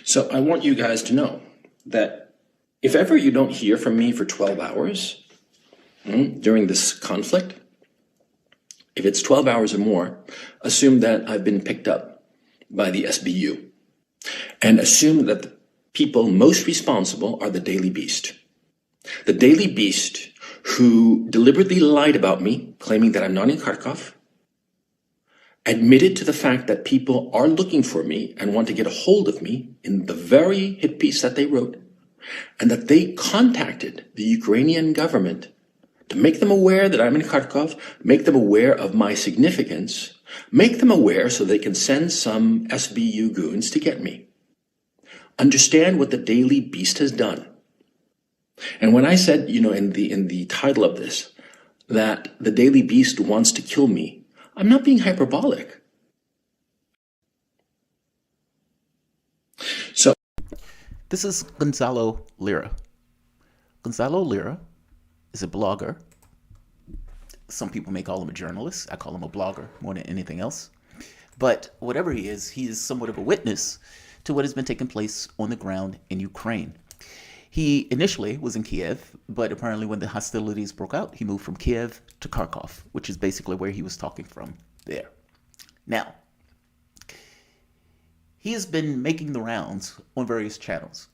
So I want you guys to know that if ever you don't hear from me for 12 hours during this conflict, if it's 12 hours or more, assume that I've been picked up by the SBU, and assume that the people most responsible are the Daily Beast. The Daily Beast, who deliberately lied about me, claiming that I'm not in Kharkov, admitted to the fact that people are looking for me and want to get a hold of me in the very hit piece that they wrote, and that they contacted the Ukrainian government to make them aware that I'm in Kharkov, make them aware of my significance, make them aware so they can send some SBU goons to get me. Understand what the Daily Beast has done. And when I said, in the title of this, that the Daily Beast wants to kill me, I'm not being hyperbolic. So, this is Gonzalo Lira. Gonzalo Lira is a blogger. Some people may call him a journalist. I call him a blogger more than anything else. But whatever he is somewhat of a witness to what has been taking place on the ground in Ukraine. He initially was in Kiev, but apparently when the hostilities broke out, he moved from Kiev to Kharkov, which is basically where he was talking from there. Now, he has been making the rounds on various channels.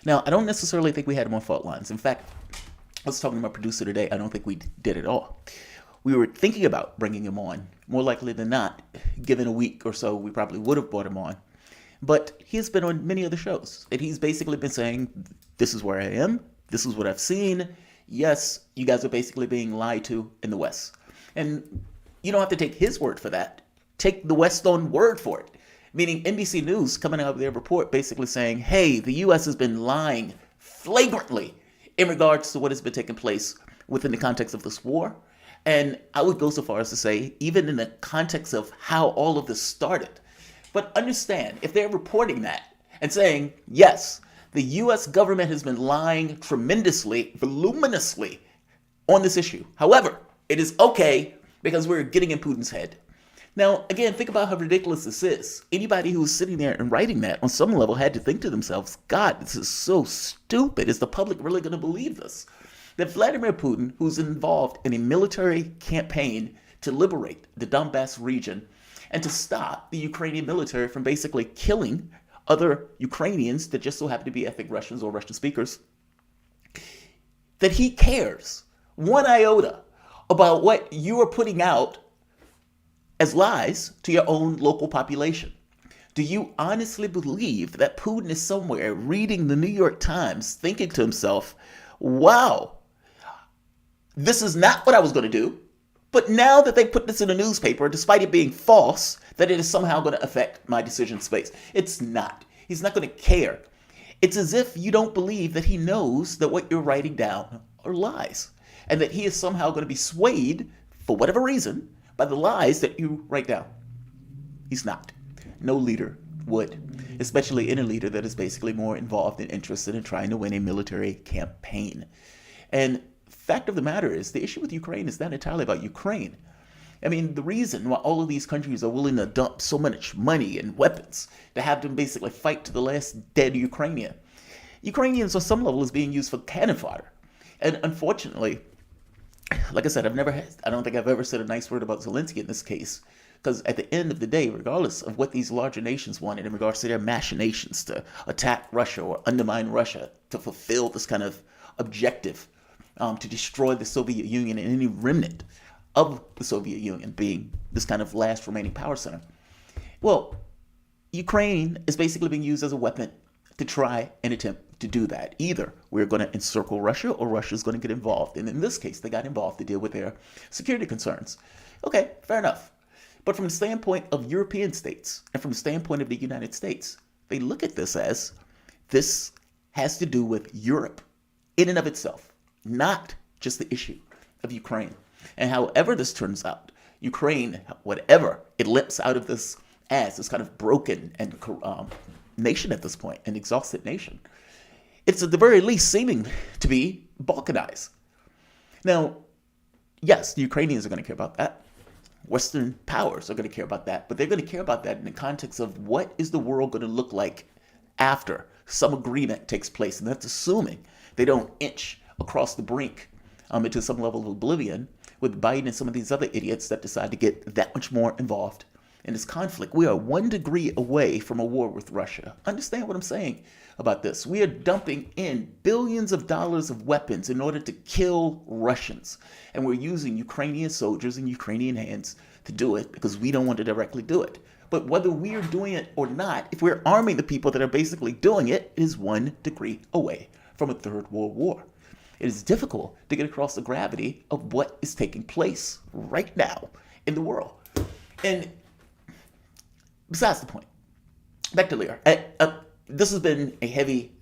Now, I don't necessarily think we had him on fault lines. In fact, I was talking to my producer today. I don't think we did at all. We were thinking about bringing him on. More likely than not, given a week or so, we probably would have brought him on. But he has been on many other shows, and he's basically been saying, this is where I am, this is what I've seen. Yes, you guys are basically being lied to in the West. And you don't have to take his word for that. Take the West's own word for it. Meaning NBC News coming out with their report basically saying, hey, the U.S. has been lying flagrantly in regards to what has been taking place within the context of this war. And I would go so far as to say, even in the context of how all of this started. But understand, if they're reporting that and saying, yes, the U.S. government has been lying tremendously, voluminously on this issue. However, it is okay because we're getting in Putin's head. Now, again, think about how ridiculous this is. Anybody who was sitting there and writing that on some level had to think to themselves, God, this is so stupid. Is the public really going to believe this? That Vladimir Putin, who's involved in a military campaign to liberate the Donbass region and to stop the Ukrainian military from basically killing other Ukrainians that just so happen to be ethnic Russians or Russian speakers, that he cares one iota about what you are putting out as lies to your own local population. Do you honestly believe that Putin is somewhere reading the New York Times thinking to himself, wow, this is not what I was going to do, but now that they put this in a newspaper, despite it being false, that it is somehow going to affect my decision space? It's not. He's not going to care. It's as if you don't believe that he knows that what you're writing down are lies, and that he is somehow going to be swayed, for whatever reason, by the lies that you write down. He's not. No leader would, especially any leader that is basically more involved and interested in trying to win a military campaign. And fact of the matter is, the issue with Ukraine is not entirely about Ukraine. I mean, the reason why all of these countries are willing to dump so much money and weapons to have them basically fight to the last dead Ukrainian. Ukrainians on some level is being used for cannon fodder. And unfortunately, like I said, I don't think I've ever said a nice word about Zelensky in this case. Because at the end of the day, regardless of what these larger nations wanted in regards to their machinations to attack Russia or undermine Russia to fulfill this kind of objective, to destroy the Soviet Union and any remnant of the Soviet Union being this kind of last remaining power center. Well, Ukraine is basically being used as a weapon to try and attempt to do that. Either we're going to encircle Russia or Russia's going to get involved. And in this case, they got involved to deal with their security concerns. Okay, fair enough. But from the standpoint of European states and from the standpoint of the United States, they look at this as this has to do with Europe in and of itself, not just the issue of Ukraine. And however this turns out, Ukraine, whatever it limps out of this as this kind of broken and nation at this point, an exhausted nation, it's at the very least seeming to be balkanized. Now, yes, the Ukrainians are going to care about that. Western powers are going to care about that, but they're going to care about that in the context of what is the world going to look like after some agreement takes place. And that's assuming they don't inch across the brink into some level of oblivion with Biden and some of these other idiots that decide to get that much more involved in this conflict. We are 1 degree away from a war with Russia. Understand what I'm saying about this? We are dumping in billions of dollars of weapons in order to kill Russians. And we're using Ukrainian soldiers and Ukrainian hands to do it because we don't want to directly do it. But whether we are doing it or not, if we're arming the people that are basically doing it, it is 1 degree away from a third world war. It is difficult to get across the gravity of what is taking place right now in the world. And besides the point, back to Lira. This has been a heavy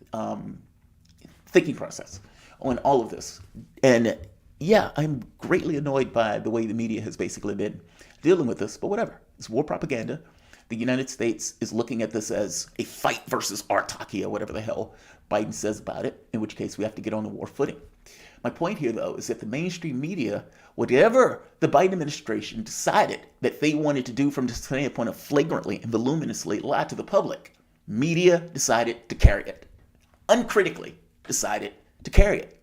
thinking process on all of this. And yeah, I'm greatly annoyed by the way the media has basically been dealing with this, but whatever. It's war propaganda. The United States is looking at this as a fight versus autarky or whatever the hell Biden says about it, in which case we have to get on the war footing. My point here, though, is that the mainstream media, whatever the Biden administration decided that they wanted to do from the standpoint of flagrantly and voluminously lie to the public, media decided to carry it. Uncritically decided to carry it.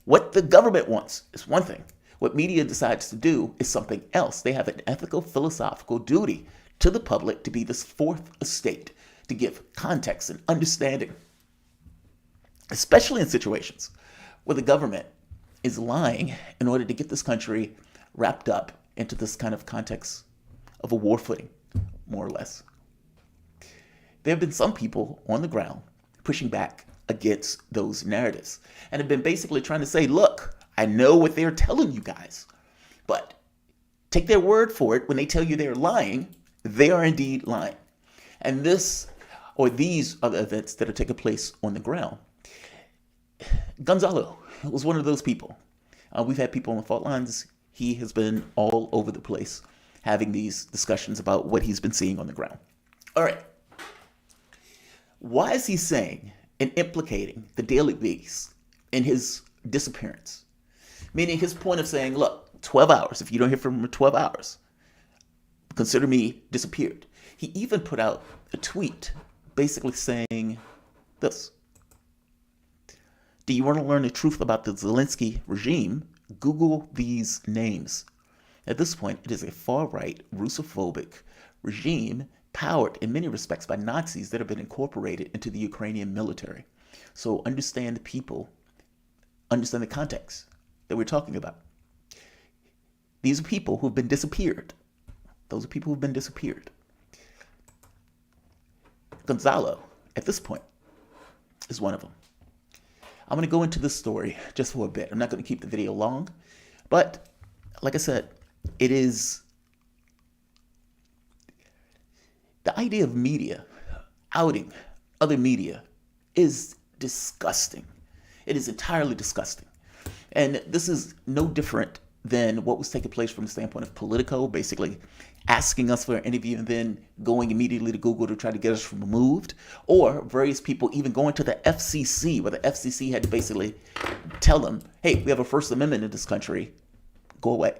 What the government wants is one thing. What media decides to do is something else. They have an ethical, philosophical duty to the public to be this fourth estate, to give context and understanding, especially in situations where the government is lying in order to get this country wrapped up into this kind of context of a war footing, more or less. There have been some people on the ground pushing back against those narratives and have been basically trying to say, look, I know what they're telling you guys, but take their word for it. When they tell you they're lying, they are indeed lying. And this, or these are the events that are taking place on the ground. Gonzalo was one of those people. We've had people on the fault lines. He has been all over the place having these discussions about what he's been seeing on the ground. All right. Why is he saying and implicating the Daily Beast in his disappearance? Meaning his point of saying, look, 12 hours. If you don't hear from him for 12 hours, consider me disappeared. He even put out a tweet basically saying this. Do you want to learn the truth about the Zelensky regime? Google these names. At this point, it is a far-right, Russophobic regime powered in many respects by Nazis that have been incorporated into the Ukrainian military. So understand the people, understand the context that we're talking about. These are people who have been disappeared. Those are people who have been disappeared. Gonzalo, at this point, is one of them. I'm going to go into this story just for a bit. I'm not going to keep the video long, but like I said, it is the idea of media outing other media is disgusting. It is entirely disgusting. And this is no different than what was taking place from the standpoint of Politico, basically asking us for an interview and then going immediately to Google to try to get us removed, or various people even going to the FCC, where the FCC had to basically tell them, hey, we have a First Amendment in this country, go away.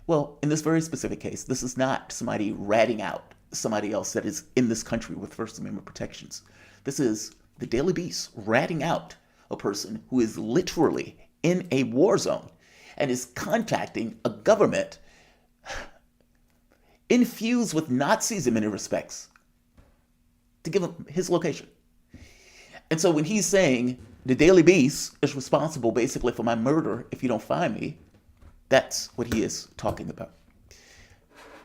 Well, in this very specific case, this is not somebody ratting out somebody else that is in this country with First Amendment protections. This is the Daily Beast ratting out a person who is literally in a war zone and is contacting a government infused with Nazis in many respects to give him his location. And so when he's saying the Daily Beast is responsible basically for my murder if you don't find me, that's what he is talking about.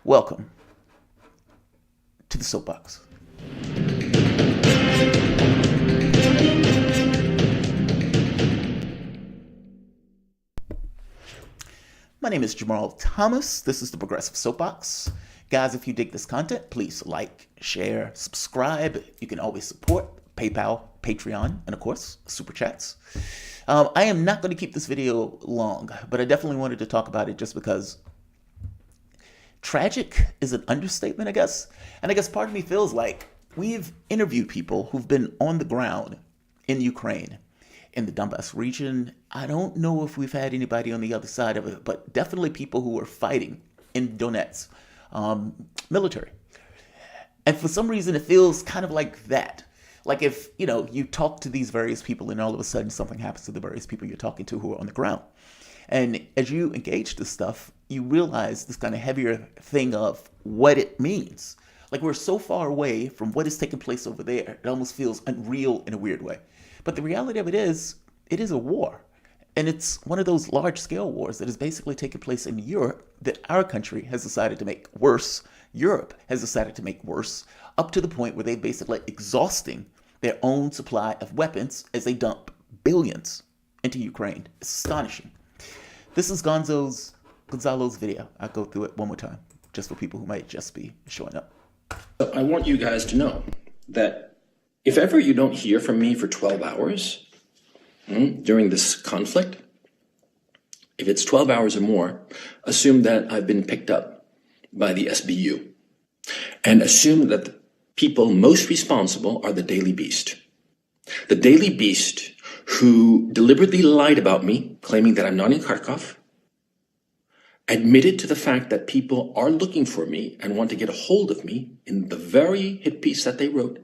Welcome to the soapbox. My name is Jamarl Thomas. This is the Progressive Soapbox. Guys, if you dig this content, please like, share, subscribe. You can always support PayPal, Patreon, and of course, Super Chats. I am not going to keep this video long, but I definitely wanted to talk about it just because tragic is an understatement, I guess. And I guess part of me feels like we've interviewed people who've been on the ground in Ukraine, in the Donbass region. I don't know if we've had anybody on the other side of it, but definitely people who were fighting in Donetsk, military. And for some reason, it feels kind of like that. Like if, you talk to these various people and all of a sudden something happens to the various people you're talking to who are on the ground. And as you engage this stuff, you realize this kind of heavier thing of what it means. Like we're so far away from what is taking place over there, it almost feels unreal in a weird way. But the reality of it is a war. And it's one of those large-scale wars that is basically taking place in Europe that our country has decided to make worse. Europe has decided to make worse, up to the point where they're basically exhausting their own supply of weapons as they dump billions into Ukraine. It's astonishing. This is Gonzalo's video. I'll go through it one more time, just for people who might just be showing up. So I want you guys to know that if ever you don't hear from me for 12 hours during this conflict, if it's 12 hours or more, assume that I've been picked up by the SBU and assume that the people most responsible are the Daily Beast. The Daily Beast who deliberately lied about me, claiming that I'm not in Kharkov, admitted to the fact that people are looking for me and want to get a hold of me in the very hit piece that they wrote,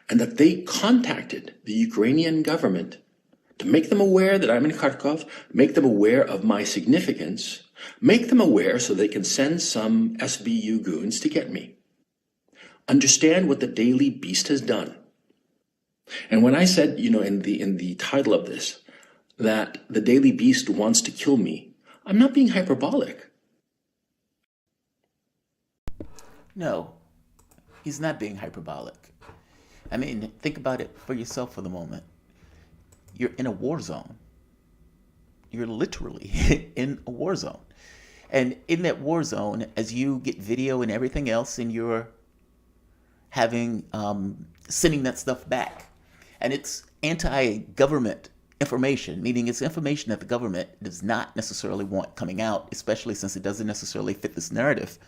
and that they contacted the Ukrainian government to make them aware that I'm in Kharkov, make them aware of my significance, make them aware so they can send some SBU goons to get me. Understand what the Daily Beast has done. And when I said, in the title of this, that the Daily Beast wants to kill me, I'm not being hyperbolic. No, he's not being hyperbolic. I mean, think about it for yourself for the moment. You're in a war zone. You're literally in a war zone. And in that war zone, as you get video and everything else, and you're having, sending that stuff back, and it's anti-government information, meaning it's information that the government does not necessarily want coming out, especially since it doesn't necessarily fit this narrative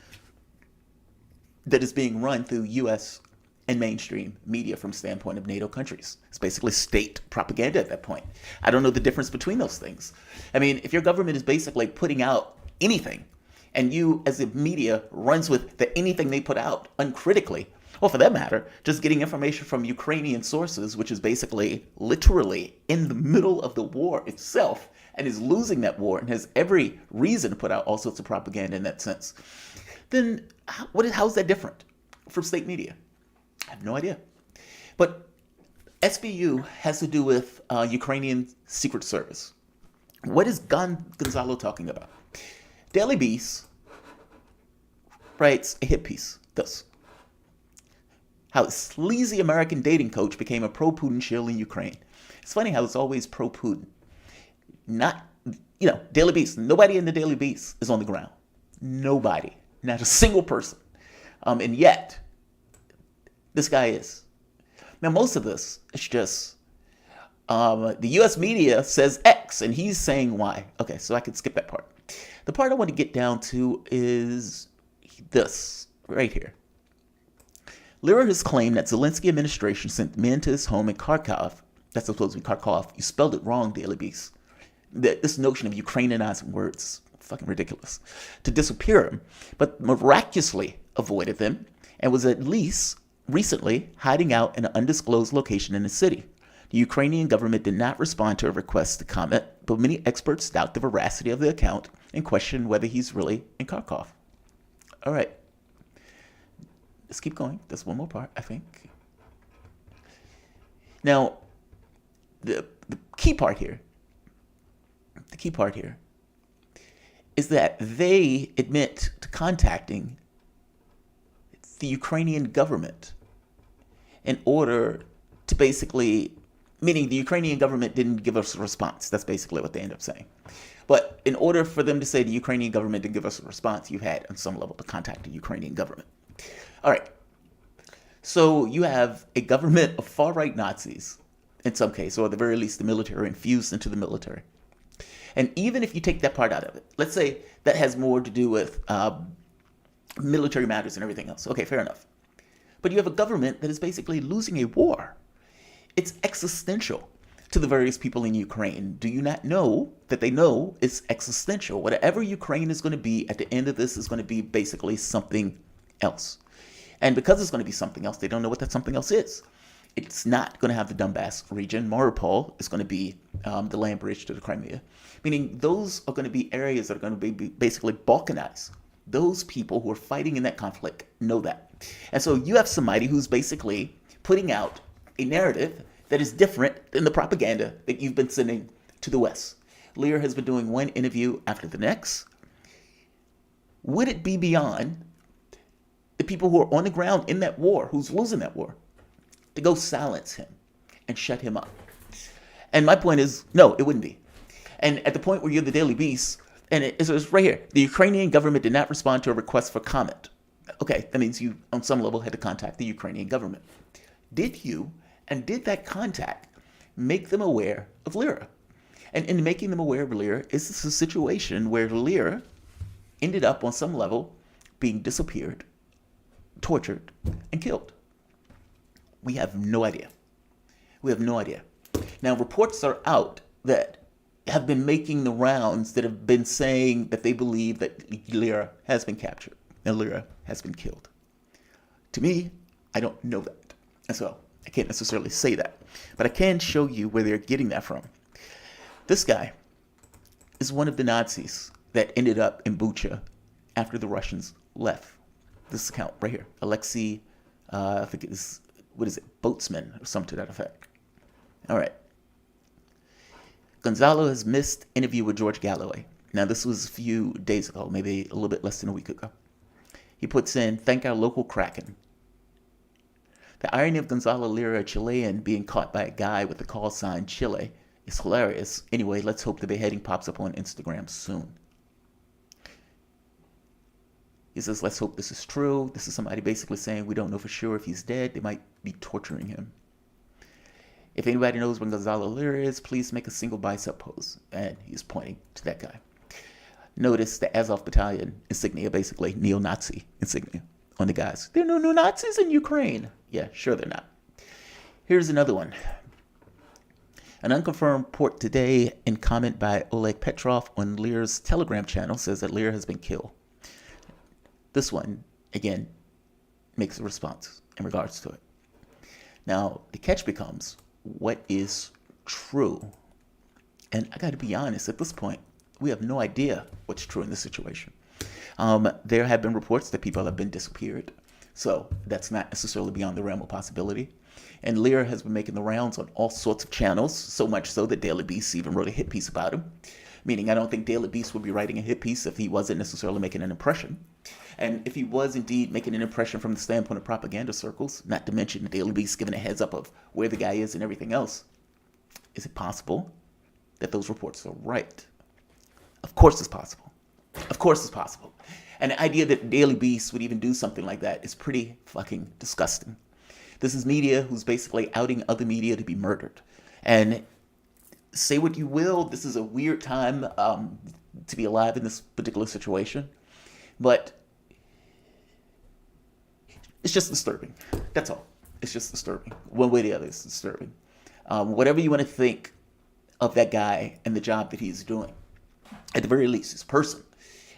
that is being run through U.S. and mainstream media from the standpoint of NATO countries. It's basically state propaganda at that point. I don't know the difference between those things. I mean, if your government is basically putting out anything, and you as a media runs with the anything they put out uncritically, or for that matter, just getting information from Ukrainian sources, which is basically literally in the middle of the war itself and is losing that war and has every reason to put out all sorts of propaganda in that sense, then how's that different from state media? I have no idea. But SBU has to do with Ukrainian Secret Service. What is Gonzalo talking about? Daily Beast writes a hit piece, thus. How a sleazy American dating coach became a pro-Putin shill in Ukraine. It's funny how it's always pro-Putin. Not, Daily Beast. Nobody in the Daily Beast is on the ground. Nobody. Not a single person. And yet, this guy is. Now, most of this is just the U.S. media says X, and he's saying Y. Okay, so I can skip that part. The part I want to get down to is this right here. Lira has claimed that Zelensky administration sent men to his home in Kharkov. That's supposed to be Kharkov. You spelled it wrong, Daily Beast. This notion of Ukrainianizing words is fucking ridiculous. To disappear him, but miraculously avoided them and was at least recently hiding out in an undisclosed location in the city. The Ukrainian government did not respond to a request to comment, but many experts doubt the veracity of the account and question whether he's really in Kharkov. All right. Let's keep going. There's one more part, I think. Now, the key part here is that they admit to contacting the Ukrainian government in order to basically, meaning the Ukrainian government didn't give us a response. That's basically what they end up saying. But in order for them to say the Ukrainian government didn't give us a response, you had on some level to contact the Ukrainian government. All right. So you have a government of far-right Nazis, in some cases, or at the very least the military, infused into the military. And even if you take that part out of it, let's say that has more to do with military matters and everything else. Okay, fair enough. But you have a government that is basically losing a war. It's existential to the various people in Ukraine. Do you not know that they know it's existential? Whatever Ukraine is going to be at the end of this is going to be basically something else. And because it's going to be something else, they don't know what that something else is. It's not going to have the Donbass region. Mariupol is going to be the land bridge to the Crimea, meaning those are going to be areas that are going to be basically balkanized. Those people who are fighting in that conflict know that. And so you have somebody who's basically putting out a narrative that is different than the propaganda that you've been sending to the West. Lira has been doing one interview after the next. Would it be beyond the people who are on the ground in that war, who's losing that war, to go silence him and shut him up? And my point is, no, it wouldn't be. And at the point where you're the Daily Beast, and it's right here, the Ukrainian government did not respond to a request for comment. Okay, that means you, on some level, had to contact the Ukrainian government. Did you, and did that contact make them aware of Lira? And in making them aware of Lira, is this a situation where Lira ended up on some level being disappeared, tortured, and killed? We have no idea. We have no idea. Now, reports are out that have been making the rounds that have been saying that they believe that Lira has been captured and Lira has been killed. To me, I don't know that. And so I can't necessarily say that. But I can show you where they're getting that from. This guy is one of the Nazis that ended up in Bucha after the Russians left. This account right here, Alexei, I think it is, what is it, Boatsman or something to that effect. All right. Gonzalo has missed interview with George Galloway. Now, this was a few days ago, maybe a little bit less than a week ago. He puts in, thank our local Kraken. The irony of Gonzalo Lira, a Chilean, being caught by a guy with the call sign Chile is hilarious. Anyway, let's hope the beheading pops up on Instagram soon. He says, let's hope this is true. This is somebody basically saying we don't know for sure if he's dead. They might be torturing him. If anybody knows when Gonzalo Lira is, please make a single bicep pose. And he's pointing to that guy. Notice the Azov Battalion insignia, basically neo-Nazi insignia on the guys. There are no Nazis in Ukraine. Yeah, sure they're not. Here's another one. An unconfirmed report today in comment by Oleg Petrov on Lira's Telegram channel says that Lira has been killed. This one, again, makes a response in regards to it. Now, the catch becomes, what is true? And I got to be honest, at this point, we have no idea what's true in this situation. There have been reports that people have been disappeared, so that's not necessarily beyond the realm of possibility. And Lira has been making the rounds on all sorts of channels, so much so that Daily Beast even wrote a hit piece about him. Meaning, I don't think Daily Beast would be writing a hit piece if he wasn't necessarily making an impression. And if he was indeed making an impression from the standpoint of propaganda circles, not to mention the Daily Beast giving a heads up of where the guy is and everything else, is it possible that those reports are right? Of course it's possible. Of course it's possible. And the idea that Daily Beast would even do something like that is pretty fucking disgusting. This is media who's basically outing other media to be murdered. And say what you will, this is a weird time to be alive in this particular situation. But it's just disturbing. That's all. It's just disturbing. One way or the other, it's disturbing. Whatever you want to think of that guy and the job that he's doing, at the very least, his person.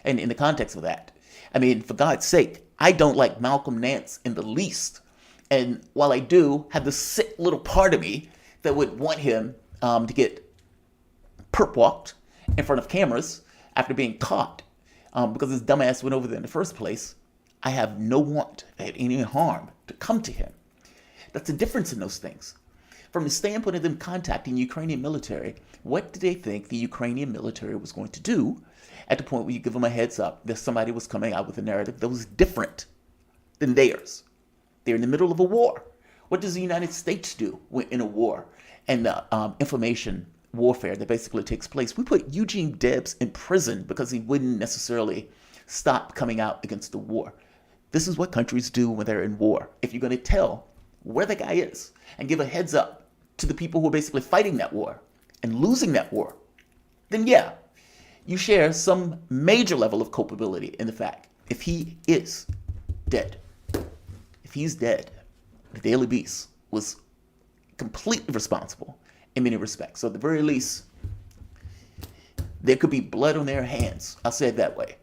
And in the context of that, I mean, for God's sake, I don't like Malcolm Nance in the least. And while I do have this sick little part of me that would want him to get perp walked in front of cameras after being caught because his dumbass went over there in the first place, I have no want at any harm to come to him. That's the difference in those things. From the standpoint of them contacting the Ukrainian military, what did they think the Ukrainian military was going to do at the point where you give them a heads up that somebody was coming out with a narrative that was different than theirs? They're in the middle of a war. What does the United States do when in a war and the information warfare that basically takes place? We put Eugene Debs in prison because he wouldn't necessarily stop coming out against the war. This is what countries do when they're in war. If you're going to tell where the guy is and give a heads up to the people who are basically fighting that war and losing that war, then yeah, you share some major level of culpability in the fact if he is dead. If he's dead, the Daily Beast was completely responsible in many respects. So at the very least, there could be blood on their hands. I'll say it that way.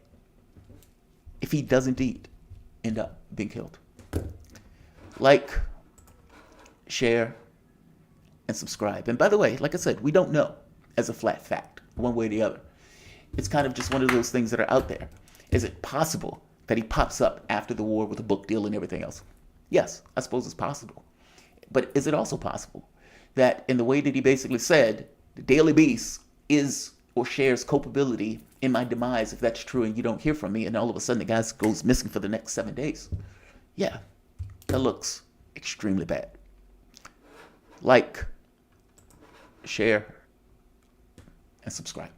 If he does indeed end up being killed. Like, share, and subscribe. And by the way, like I said, we don't know as a flat fact, one way or the other. It's kind of just one of those things that are out there. Is it possible that he pops up after the war with a book deal and everything else? Yes, I suppose it's possible. But is it also possible that in the way that he basically said, the Daily Beast is or shares culpability in my demise if that's true and you don't hear from me, and all of a sudden the guy goes missing for the next 7 days? Yeah, that looks extremely bad. Like, share, and subscribe.